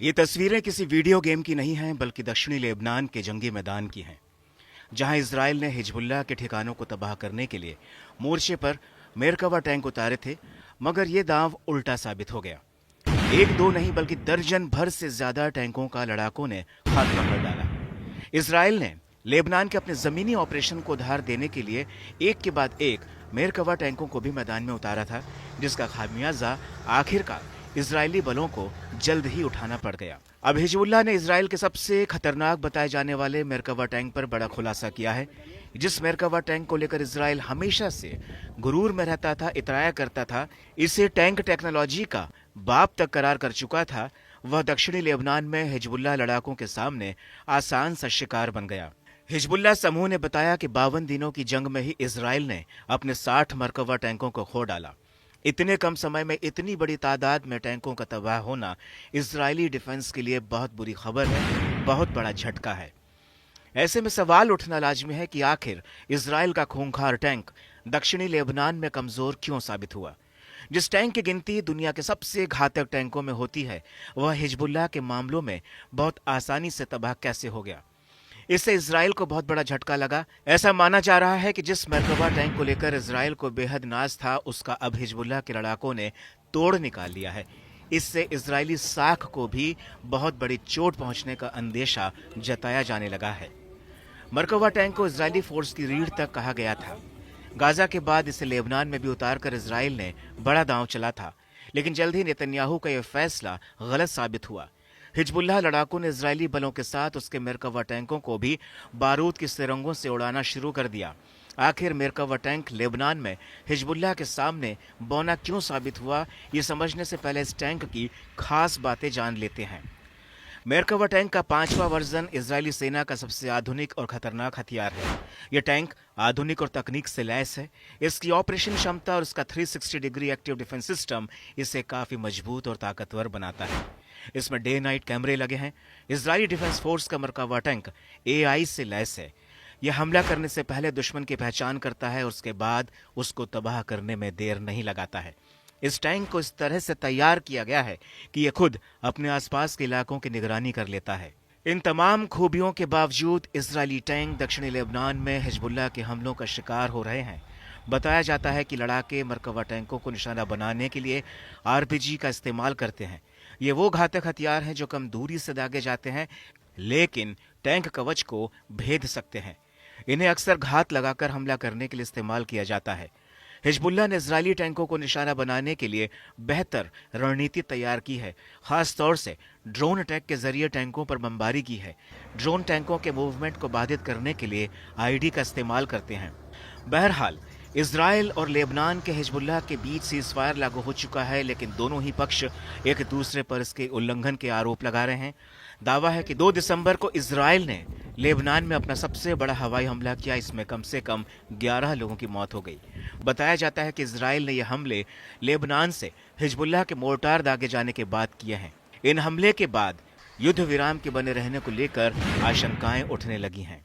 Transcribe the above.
ये तस्वीरें किसी वीडियो गेम की नहीं हैं, बल्कि दक्षिणी लेबनान के जंगी मैदान की हैं, जहां इजराइल ने हिजबुल्लाह के ठिकानों को तबाह करने के लिए मोर्चे पर मेरकवा टैंक उतारे थे। मगर ये दांव उल्टा साबित हो गया। एक दो नहीं बल्कि दर्जन भर से ज्यादा टैंकों का लड़ाकों ने खात्मा कर डाला। इजराइल ने लेबनान के अपने जमीनी ऑपरेशन को धार देने के लिए एक के बाद एक मेरकवा टैंकों को भी मैदान में उतारा था, जिसका खामियाजा आखिरकार इजरायली बलों को जल्द ही उठाना पड़ गया। अब हिजबुल्लाह ने इजराइल के सबसे खतरनाक बताए जाने वाले मेरकवा टैंक पर बड़ा खुलासा किया है। जिस मेरकवा टैंक को लेकर इजराइल हमेशा से गुरूर में रहता था, इतराया करता था, इसे टैंक टेक्नोलॉजी का बाप तक करार कर चुका था, वह दक्षिणी लेबनान में हिजबुल्लाह लड़ाकों के सामने आसान सा शिकार बन गया। हिजबुल्लाह समूह ने बताया कि 52 दिनों की जंग में ही इजराइल ने अपने 60 मरकवा टैंकों को खो डाला। इतने कम समय में इतनी बड़ी तादाद में टैंकों का तबाह होना इजरायली डिफेंस के लिए बहुत बुरी खबर है, बहुत बड़ा झटका है। ऐसे में सवाल उठना लाजमी है कि आखिर इजराइल का खूंखार टैंक दक्षिणी लेबनान में कमजोर क्यों साबित हुआ। जिस टैंक की गिनती दुनिया के सबसे घातक टैंकों में होती है, वह हिजबुल्लाह के मामलों में बहुत आसानी से तबाह कैसे हो गया। इससे इजराइल को बहुत बड़ा झटका लगा। ऐसा माना जा रहा है कि जिस मरकबा टैंक को लेकर इजराइल को बेहद नाज था, उसका अब हिजबुल्लाह के लड़ाकों ने तोड़ निकाल लिया है। इससे इजरायली साख को भी बहुत बड़ी चोट पहुंचने का अंदेशा जताया जाने लगा है। मरकबा टैंक को इजरायली फोर्स की रीढ़ तक कहा गया था। गाजा के बाद इसे लेबनान में भी उतारकर इजराइल ने बड़ा दांव चला था, लेकिन जल्द ही नेतन्याहू का यह फैसला गलत साबित हुआ। हिजबुल्लाह लड़ाकों ने इजरायली बलों के साथ उसके मेरकवा टैंकों को भी बारूद की सुरंगों से उड़ाना शुरू कर दिया। आखिर मेरकवा टैंक लेबनान में हिजबुल्लाह के सामने बौना क्यों साबित हुआ, ये समझने से पहले इस टैंक की खास बातें जान लेते हैं। मेरकवा टैंक का 5वां वर्जन इजरायली सेना का सबसे आधुनिक और खतरनाक हथियार है। यह टैंक आधुनिक और तकनीक से लैस है। इसकी ऑपरेशन क्षमता और इसका 360 डिग्री एक्टिव डिफेंस सिस्टम इसे काफी मजबूत और ताकतवर बनाता है। इसमें डे नाइट कैमरे लगे हैं। इजरायली डिफेंस फोर्स का मरकवा टैंक AI से लैस है। यह हमला करने से पहले दुश्मन की पहचान करता है और उसके बाद उसको तबाह करने में देर नहीं लगाता है। इस टैंक को इस तरह से तैयार किया गया है कि यह खुद अपने आसपास के इलाकों की निगरानी कर लेता है। इन तमाम खूबियों के बावजूद इजरायली टैंक दक्षिणी लेबनान में हिजबुल्लाह के हमलों का शिकार हो रहे हैं। बताया जाता है कि लड़ाके मरकवा टैंकों को निशाना बनाने के लिए RPG का इस्तेमाल करते हैं। ये वो घातक हथियार हैं जो कम दूरी से दागे जाते हैं, लेकिन टैंक कवच को भेद सकते हैं। इन्हें अक्सर घात लगाकर हमला करने के लिए इस्तेमाल किया जाता है। हिजबुल्लाह ने इजरायली टैंकों को निशाना बनाने के लिए बेहतर रणनीति तैयार की है। खास तौर से ड्रोन अटैक के जरिए टैंकों पर बमबारी की है। ड्रोन टैंकों के मूवमेंट को बाधित करने के लिए ID का इस्तेमाल करते हैं। बहरहाल इजराइल और लेबनान के हिजबुल्लाह के बीच सीज़फायर लागू हो चुका है, लेकिन दोनों ही पक्ष एक दूसरे पर इसके उल्लंघन के आरोप लगा रहे हैं। दावा है कि 2 दिसंबर को इजराइल ने लेबनान में अपना सबसे बड़ा हवाई हमला किया। इसमें कम से कम 11 लोगों की मौत हो गई। बताया जाता है कि इजराइल ने यह हमले लेबनान से हिजबुल्लाह के मोर्टार दागे जाने के बाद किए हैं। इन हमले के बाद युद्ध विराम के बने रहने को लेकर आशंकाएं उठने लगी हैं।